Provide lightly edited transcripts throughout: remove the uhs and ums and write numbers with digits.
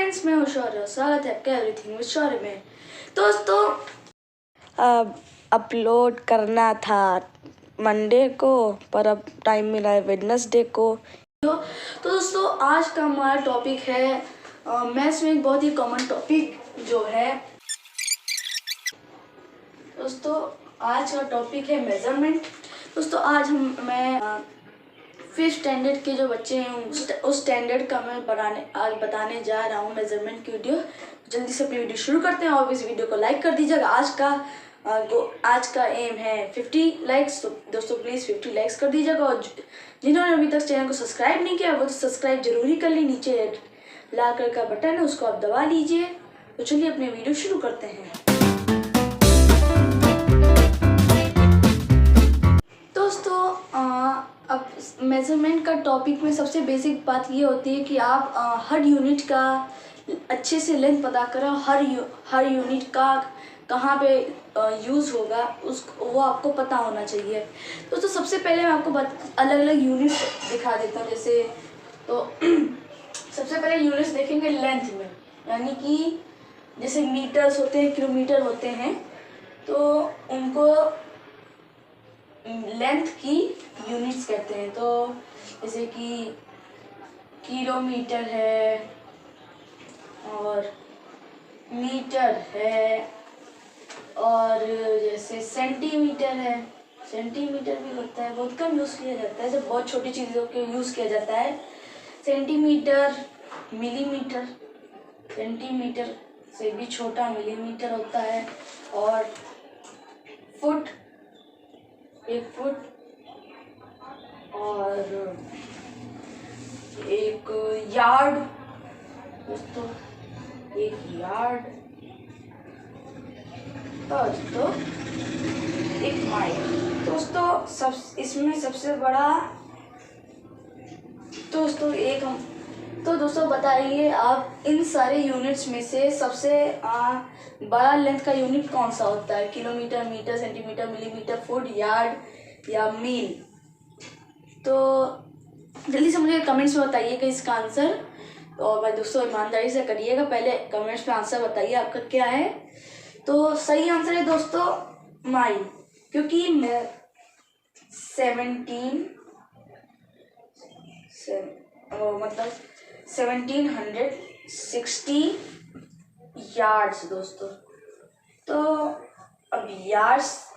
Friends, मैं हूँ शौर्य। स्वागत है आपका एवरीथिंग विद शौर्य में। दोस्तों, अपलोड करना था मंडे को, पर अब टाइम मिला है वेडनेसडे को। तो दोस्तों, आज का हमारा टॉपिक है मैथ्स में एक बहुत ही कॉमन टॉपिक जो है। दोस्तों, आज का टॉपिक है मेजरमेंट। दोस्तों, आज मैं 5th स्टैंडर्ड के जो बच्चे हैं उस स्टैंडर्ड का मैं आज बताने जा रहा हूँ मेजरमेंट की वीडियो। जल्दी से अपनी वीडियो शुरू करते हैं और इस वीडियो को लाइक कर दीजिएगा। आज का एम है 50 लाइक्स, तो दोस्तों प्लीज़ 50 लाइक्स कर दीजिएगा। और जिन्होंने अभी तक चैनल को सब्सक्राइब नहीं किया वो तो सब्सक्राइब जरूरी कर ली। नीचे लाल कलर का बटन है, उसको आप दबा लीजिए। तो चलिए अपनी वीडियो शुरू करते हैं। दोस्तों, अब मेज़रमेंट का टॉपिक में सबसे बेसिक बात ये होती है कि आप हर यूनिट का अच्छे से लेंथ पता करें। हर यूनिट का कहाँ पे यूज़ होगा वो आपको पता होना चाहिए। दोस्तों, सबसे पहले मैं आपको अलग अलग यूनिट्स दिखा देता हूँ। जैसे तो सबसे पहले यूनिट्स देखेंगे लेंथ में, यानी कि जैसे मीटर्स होते हैं, किलोमीटर होते हैं, तो उनको लेंथ की यूनिट्स कहते हैं। तो जैसे कि किलोमीटर है और मीटर है, और जैसे सेंटीमीटर है। सेंटीमीटर भी होता है, बहुत कम यूज़ किया जाता है, जब बहुत छोटी चीज़ों के यूज़ किया जाता है। सेंटीमीटर, मिलीमीटर, सेंटीमीटर से भी छोटा मिलीमीटर होता है, और फुट, 1 फुट, और एक यार्ड। दोस्तों, 1 यार्ड, दोस्तों 1 माइल। दोस्तों, इसमें सबसे बड़ा दोस्तों बताइए आप इन सारे यूनिट्स में से सबसे बड़ा लेंथ का यूनिट कौन सा होता है? Kilometre, metre, centimetre, millimetre, foot, yard या मील? तो जल्दी से मुझे कमेंट्स में बताइएगा इसका आंसर। और भाई दोस्तों, ईमानदारी से करिएगा, पहले कमेंट्स में आंसर बताइए आपका क्या है। तो सही आंसर है दोस्तों माइल, क्योंकि मैं 1760 यार्ड्स दोस्तों। तो अब यार्ड्स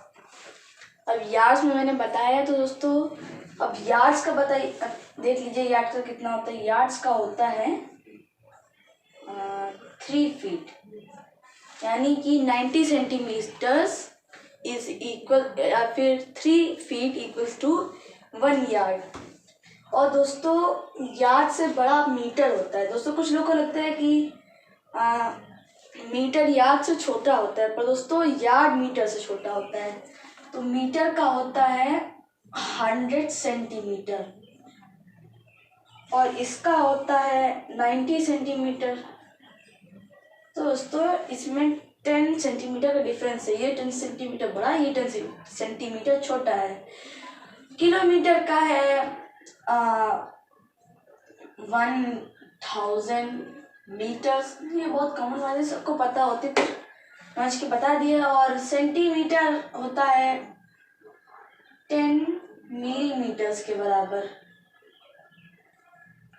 में मैंने बताया है। तो दोस्तों, अब यार्ड्स का बताइए, देख लीजिए यार्ड्स का कितना होता है। यार्ड्स का होता है 3 फीट, यानी कि 90 सेंटीमीटर्स इज इक्वल, या फिर 3 फीट इक्वल्स टू 1 यार्ड। और दोस्तों, यार्ड से बड़ा मीटर होता है। दोस्तों, कुछ लोगों को लगता है कि मीटर यार्ड से छोटा होता है, पर दोस्तों यार्ड मीटर से छोटा होता है। तो मीटर का होता है 100 सेंटीमीटर, और इसका होता है 90 सेंटीमीटर। तो दोस्तों, इसमें 10 सेंटीमीटर का डिफरेंस है। ये 10 सेंटीमीटर बड़ा है, ये 10 सेंटीमीटर छोटा है। किलोमीटर का है 1000 मीटर्स। ये बहुत कॉमन बात है, सबको पता होती है, समझ के बता दिए। और सेंटीमीटर होता है 10 मिलीमीटर्स के बराबर।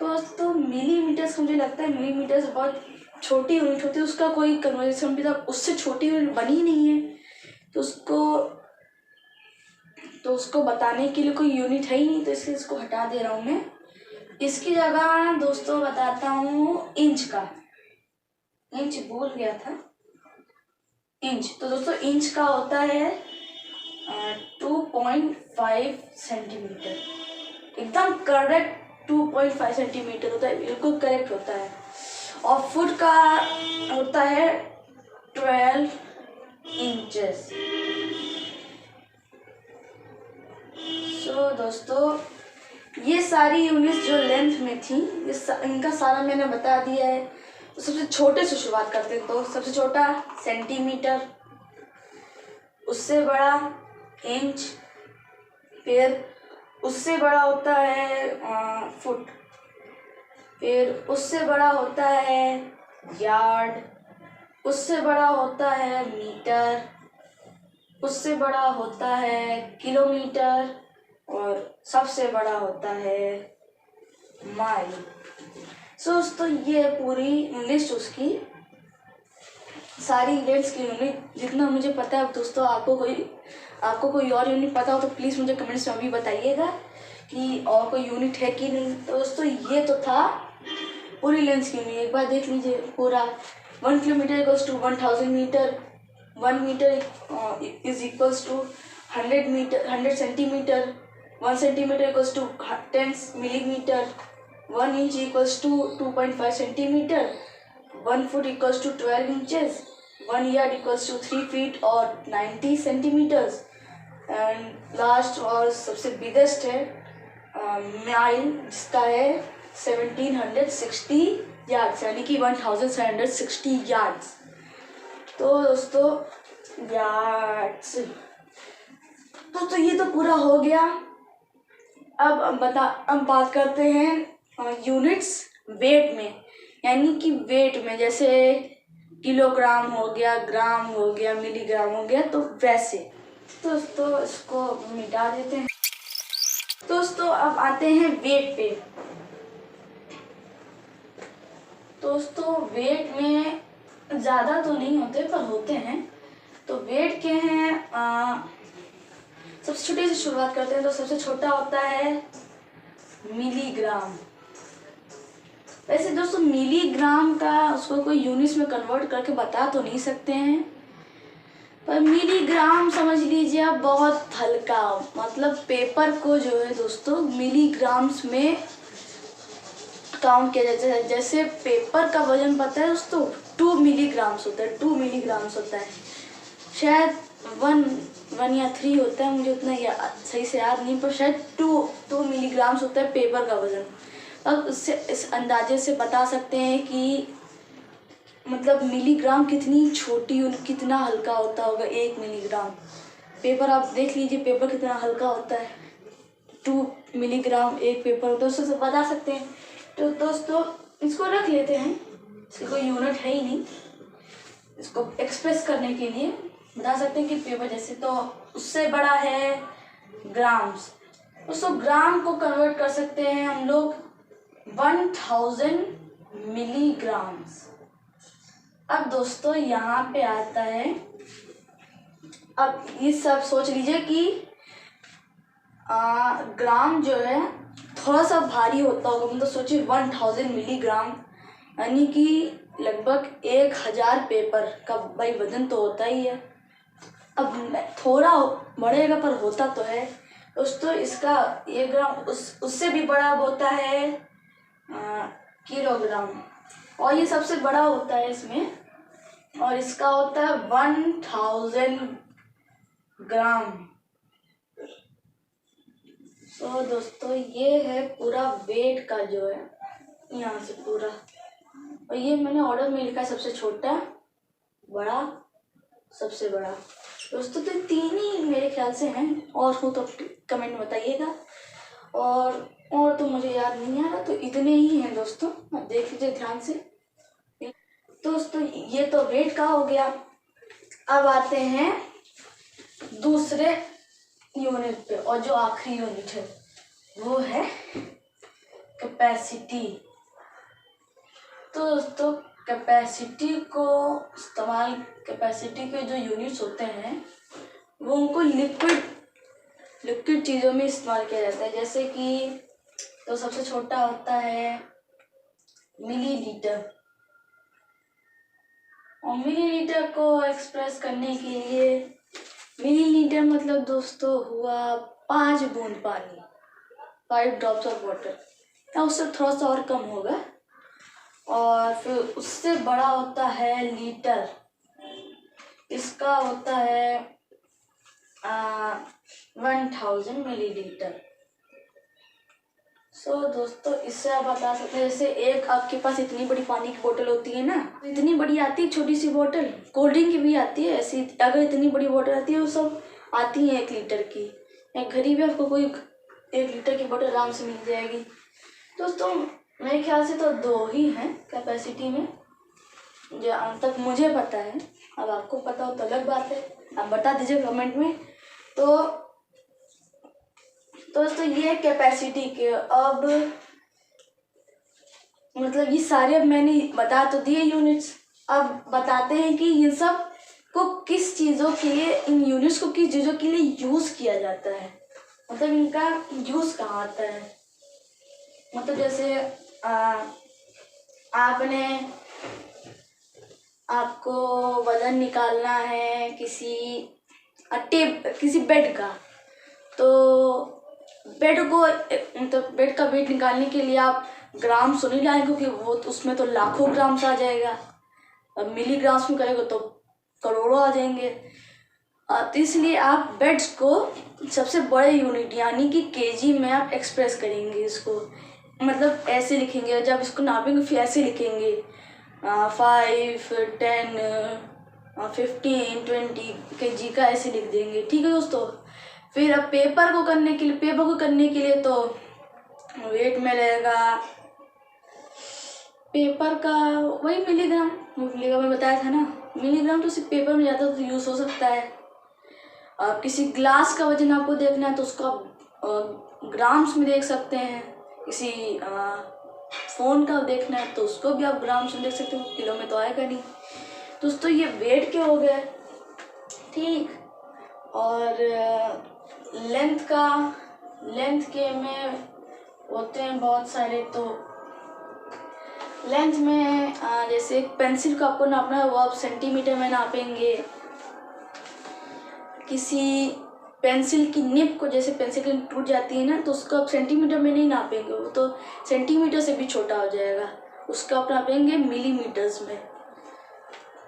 तो दोस्तों, मिलीमीटर्स, मुझे लगता है मिलीमीटर्स बहुत छोटी यूनिट होती है, उसका कोई कन्वर्जेशन भी तक उससे छोटी यूनिट बनी नहीं है। तो उसको बताने के लिए कोई यूनिट है ही नहीं, तो इसलिए इसको हटा दे रहा हूँ मैं। इसकी जगह दोस्तों बताता हूँ इंच का। इंच भूल गया था, इंच। तो दोस्तों, इंच का होता है 2.5 सेंटीमीटर। एकदम करेक्ट 2.5 सेंटीमीटर होता है, बिल्कुल करेक्ट होता है। और फुट का होता है 12 इंचेस। दोस्तों, ये सारी यूनिट्स जो लेंथ में थी, इनका सारा मैंने बता दिया है। तो सबसे छोटे से शुरुआत करते हैं। तो सबसे छोटा सेंटीमीटर, उससे बड़ा इंच, फिर उससे बड़ा होता है फुट, फिर उससे बड़ा होता है यार्ड, उससे बड़ा होता है मीटर, उससे बड़ा होता है किलोमीटर और सबसे बड़ा होता है माइल। सो दोस्तों ये पूरी लिस्ट उसकी सारी यूनिट्स की यूनिट जितना मुझे पता है। दोस्तों आपको कोई और यूनिट पता हो तो प्लीज़ मुझे कमेंट्स में भी बताइएगा कि और कोई यूनिट है कि नहीं। तो दोस्तों ये तो था पूरी लेंस की यूनिट। एक बार देख लीजिए पूरा 1 kilometre equals to 1000 metre, 1 metre is equals to 100 centimetre, 1 centimetre equals to 10 millimetre, 1 inch equals to 2.5 centimetre, 1 foot equals to 12 inches, 1 yard equals to 3 feet और 90 सेंटीमीटर्स एंड लास्ट और सबसे बिगेस्ट है mile, जिसका है 1760 यार्ड्स, यानी कि 1760 yards. तो दोस्तों यार्ड्स, तो ये तो पूरा हो गया। अब बात करते हैं यूनिट्स वेट में, यानी कि वेट में, जैसे किलोग्राम हो गया, ग्राम हो गया, मिलीग्राम हो गया, तो वैसे। दोस्तों इसको मिटा देते हैं। दोस्तों अब आते हैं वेट पे। दोस्तों वेट में ज़्यादा तो नहीं होते पर होते हैं। तो वेट के हैं, सबसे छोटे से शुरुआत करते हैं। तो सबसे छोटा होता है मिलीग्राम। वैसे दोस्तों मिलीग्राम का उसको कोई यूनिट्स में कन्वर्ट करके बता तो नहीं सकते हैं, पर मिलीग्राम समझ लीजिए आप बहुत हल्का, मतलब पेपर को जो है दोस्तों मिलीग्राम्स में काउंट किया जाता है। जैसे पेपर का वजन पता है दोस्तों 2 मिलीग्राम्स होता है, 2 मिलीग्राम्स होता है, शायद 1 या 3 होता है, मुझे उतना सही से याद नहीं, पर शायद 2 मिलीग्राम्स होता है पेपर का वजन। अब उससे इस अंदाजे से बता सकते हैं कि मतलब मिलीग्राम कितनी छोटी और कितना हल्का होता होगा 1 मिलीग्राम। पेपर आप देख लीजिए, पेपर कितना हल्का होता है, 2 मिलीग्राम एक पेपर होता है, उससे बता सकते हैं। तो दोस्तों इसको रख लेते हैं, इसकी कोई यूनिट है ही नहीं, इसको एक्सप्रेस करने के लिए बता सकते हैं कि पेपर जैसे। तो उससे बड़ा है ग्राम्स। उसको ग्राम को कन्वर्ट कर सकते हैं हम लोग 1000 मिलीग्राम्स। अब दोस्तों यहाँ पे आता है, अब ये सब सोच लीजिए कि ग्राम जो है थोड़ा सा भारी होता होगा, मतलब सोचिए 1000 मिलीग्राम यानी कि लगभग 1000 पेपर का भाई वजन तो होता ही है। अब थोड़ा बढ़ेगा पर होता तो है दोस्तों। इसका 1 ग्राम उससे भी बड़ा होता है किलोग्राम, और ये सबसे बड़ा होता है इसमें, और इसका होता है 1000 ग्राम। तो दोस्तों ये है पूरा वेट का जो है यहाँ से पूरा, और ये मैंने ऑर्डर में लिखा है सबसे छोटा, बड़ा, सबसे बड़ा। दोस्तों तो 3 ही मेरे ख्याल से हैं, और हो तो कमेंट में बताइएगा, और तो मुझे याद नहीं आ रहा। तो इतने ही हैं दोस्तों, आप देख लीजिए ध्यान से। दोस्तों ये तो वेट का हो गया। अब आते हैं दूसरे यूनिट पे, और जो आखिरी यूनिट है वो है कैपेसिटी। तो दोस्तों कैपेसिटी के जो यूनिट्स होते हैं वो उनको लिक्विड चीज़ों में इस्तेमाल किया जाता है। जैसे कि तो सबसे छोटा होता है मिलीलीटर, और मिलीलीटर को एक्सप्रेस करने के लिए, मिलीलीटर मतलब दोस्तों हुआ 5 बूंद पानी, 5 ड्रॉप्स ऑफ वाटर, या उससे थोड़ा सा और कम होगा। और फिर उससे बड़ा होता है लीटर, इसका होता है 1000 मिलीलीटर। सो दोस्तों इससे आप बता सकते हैं, जैसे एक आपके पास इतनी बड़ी पानी की बोतल होती है ना, इतनी बड़ी आती है छोटी सी बोतल, कोल्ड ड्रिंक की भी आती है ऐसी, अगर इतनी बड़ी बोतल आती है वो सब आती है 1 लीटर की, या घर ही भी आपको कोई 1 लीटर की बोतल आराम से मिल जाएगी। दोस्तों मेरे ख्याल से तो 2 ही हैं कैपेसिटी में, जहाँ तक मुझे पता है, अब आपको पता हो तो अलग बात है, आप बता दीजिए कमेंट में। तो दोस्तों ये कैपेसिटी के अब मतलब ये सारे अब मैंने बता तो दिए यूनिट्स। अब बताते हैं कि इन सब को किस चीज़ों के लिए, इन यूनिट्स को किस चीज़ों के लिए यूज़ किया जाता है, मतलब इनका यूज़ कहाँ आता है। मतलब जैसे आपको वजन निकालना है किसी बेड का, तो बेड को मतलब बेड का वेट निकालने के लिए आप ग्राम तो नहीं लाएंगे, क्योंकि वो उसमें तो लाखों ग्राम्स आ जाएगा। अब मिलीग्राम्स में करेंगे तो करोड़ों आ जाएंगे। तो इसलिए आप बेड्स को सबसे बड़े यूनिट यानी कि केजी में आप एक्सप्रेस करेंगे इसको, मतलब ऐसे लिखेंगे। जब इसको नापेंगे फिर ऐसे लिखेंगे 5, 10, 15, 20 केजी का ऐसे लिख देंगे। ठीक है दोस्तों। फिर अब पेपर को करने के लिए तो वेट में रहेगा पेपर का वही मिलीग्राम में बताया था ना। मिलीग्राम तो सिर्फ पेपर में ज़्यादा तो यूज़ हो सकता है। अब किसी ग्लास का वजन आपको देखना है तो उसको आप ग्राम्स में देख सकते हैं। किसी फ़ोन का देखना है तो उसको भी आप ग्राम्स में देख सकते हो, किलो में तो आएगा नहीं। दोस्तों ये वेट के हो गए, ठीक। और लेंथ के में होते हैं बहुत सारे। तो लेंथ में जैसे पेंसिल को आपको नापना है वो आप सेंटीमीटर में नापेंगे। किसी पेंसिल की निब को, जैसे पेंसिल की निब टूट जाती है ना, तो उसको आप सेंटीमीटर में नहीं नापेंगे, वो तो सेंटीमीटर से भी छोटा हो जाएगा। उसको आप नापेंगे मिलीमीटर्स में।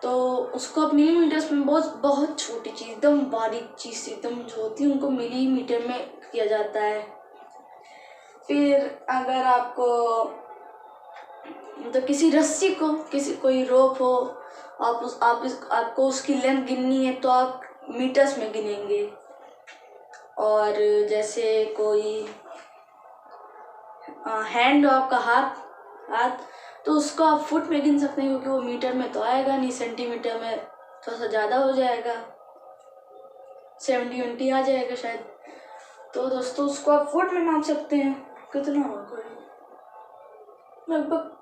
तो उसको आप मिलीमीटर्स में बहुत छोटी चीज़, एकदम बारीक चीज़ एकदम जो होती है उनको मिलीमीटर में किया जाता है। फिर अगर आपको मतलब किसी रस्सी को, कोई रोप हो, आपको उसकी लेंथ गिननी है तो आप मीटर्स में गिनेंगे। और जैसे कोई हैंड हो आपका हाथ, तो उसको आप फुट में गिन सकते हैं, क्योंकि वो मीटर में तो आएगा नहीं, सेंटीमीटर में थोड़ा सा ज़्यादा हो जाएगा, 70-80 आ जाएगा शायद। तो दोस्तों उसको आप फुट में नाप सकते हैं। कितना होगा, लगभग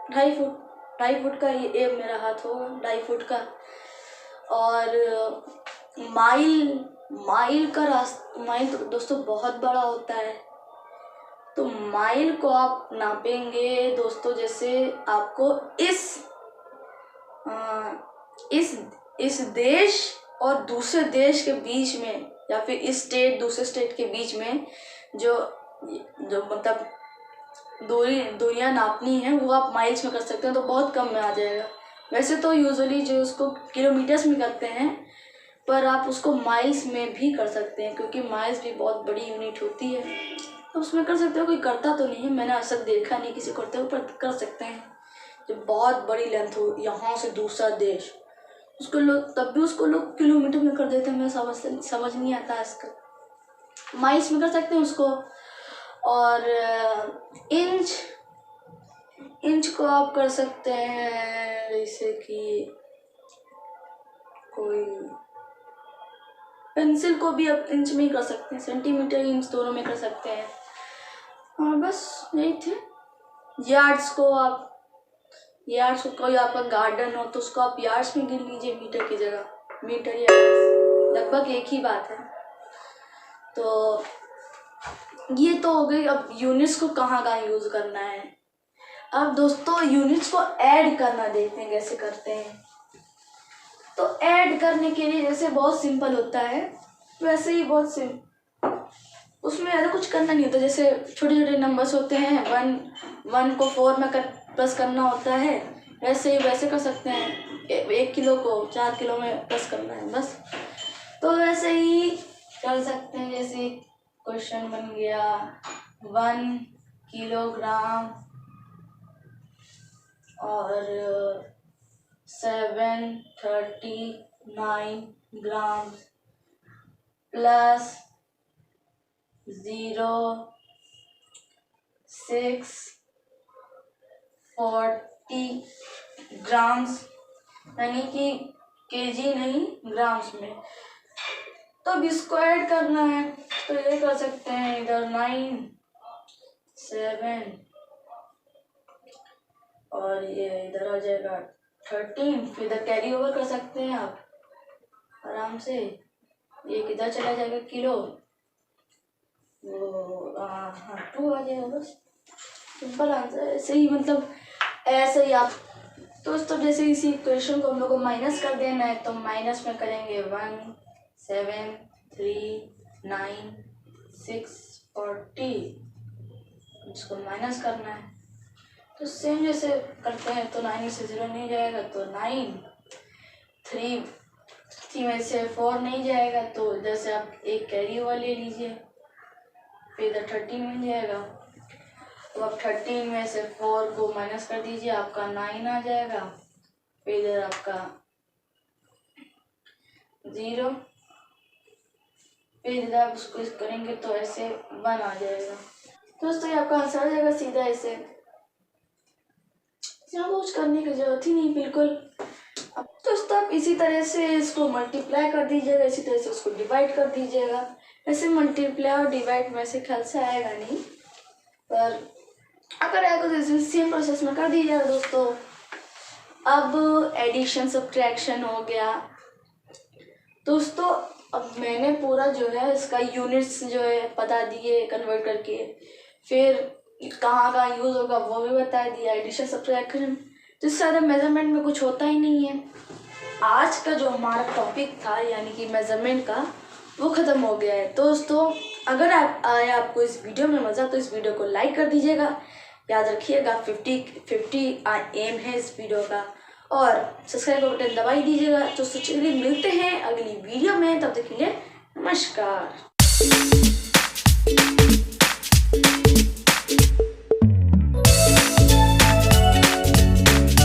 2.5 फुट का ये मेरा हाथ होगा, 2.5 फुट का। और माइल तो दोस्तों बहुत बड़ा होता है। तो माइल को आप नापेंगे दोस्तों, जैसे आपको इस देश और दूसरे देश के बीच में, या फिर इस स्टेट दूसरे स्टेट के बीच में जो मतलब दूरियां नापनी है, वो आप माइल्स में कर सकते हैं, तो बहुत कम में आ जाएगा। वैसे तो यूजुअली जो उसको किलोमीटर्स में करते हैं, पर आप उसको माइल्स में भी कर सकते हैं, क्योंकि माइल्स भी बहुत बड़ी यूनिट होती है, तो उसमें कर सकते हो। कोई करता तो नहीं है, मैंने ऐसा देखा नहीं किसी करते हो, पर कर सकते हैं। जो बहुत बड़ी लेंथ हो यहाँ से दूसरा देश, उसको लोग किलोमीटर में कर देते हैं। मैं समझ नहीं आता इसका। माइल्स में कर सकते हैं उसको। और इंच को आप कर सकते हैं, जैसे कि कोई पेंसिल को भी आप इंच में ही कर सकते हैं, सेंटीमीटर इंच दोनों में कर सकते हैं। और बस यही थे। यार्ड्स को कोई आपका गार्डन हो तो उसको आप यार्ड्स में गिन लीजिए, मीटर की जगह। मीटर या लगभग एक ही बात है। तो ये तो हो गई। अब यूनिट्स को कहाँ यूज़ करना है। अब दोस्तों यूनिट्स को ऐड करना देखते हैं कैसे करते हैं। तो ऐड करने के लिए जैसे बहुत सिंपल होता है, वैसे ही उसमें ज़्यादा कुछ करना नहीं होता। जैसे छोटे छोटे नंबर्स होते हैं, 1 को 4 में प्लस करना होता है, वैसे कर सकते हैं। 1 किलो को 4 किलो में प्लस करना है बस। तो वैसे ही कर सकते हैं। जैसे क्वेश्चन बन गया 1 किलोग्राम और 739 ग्राम प्लस 0.640 ग्राम्स, यानी कि केजी नहीं ग्राम्स में। तो अब इसको ऐड करना है, तो ये कर सकते हैं इधर 9 7 और ये इधर आ जाएगा 13, फिर इधर कैरी ओवर कर सकते हैं आप आराम से। ये किधर चला जाएगा किलो, वो हाँ 2 आ जाएगा, बस सिंपल आंसर। ऐसे ही मतलब ऐसे ही आप दोस्तों जैसे इसी इक्वेशन को हम लोग को माइनस कर देना है, तो माइनस में करेंगे 1 7 3 9 6 40, इसको माइनस करना है। तो सेम जैसे करते हैं, तो 9 से 0 नहीं जाएगा तो 9, 3 में से 4 नहीं जाएगा, तो इधर से आप एक कैरी ओवर ले लीजिए, फिर इधर 13 मिल जाएगा। तो अब 13 में से 4 को माइनस कर दीजिए, आपका 9 आ जाएगा, फिर इधर आपका 0, फिर इधर आप उसको करेंगे तो ऐसे 1 आ जाएगा। दोस्तों ये आपका आंसर आ जाएगा सीधा ऐसे, इसमें कुछ करने की जरूरत ही नहीं बिल्कुल। अब दोस्तों आप इसी तरह से इसको मल्टीप्लाई कर दीजिएगा, इसी तरह से उसको डिवाइड कर दीजिएगा। ऐसे मल्टीप्लाई और डिवाइड में से ख्याल से आएगा नहीं, पर अगर आएगा तो इसे सेम प्रोसेस में कर दीजिएगा दोस्तों। अब एडिशन सब्ट्रैक्शन हो गया दोस्तों। अब मैंने पूरा जो है इसका यूनिट्स जो है बता दिए कन्वर्ट करके, फिर कहाँ कहाँ यूज़ होगा वो भी बता दिया, एडिशन सब्ट्रैक्शन। तो इससे ज़्यादा मेजरमेंट में कुछ होता ही नहीं है। आज का जो हमारा टॉपिक था यानी कि मेजरमेंट का, वो ख़त्म हो गया है दोस्तों। अगर आपको इस वीडियो में मज़ा, तो इस वीडियो को लाइक कर दीजिएगा। याद रखिएगा 50 एम है इस वीडियो का, और सब्सक्राइब का बटन दबा ही दीजिएगा। तो चलिए मिलते हैं अगली वीडियो में, तब तक के लिए नमस्कार।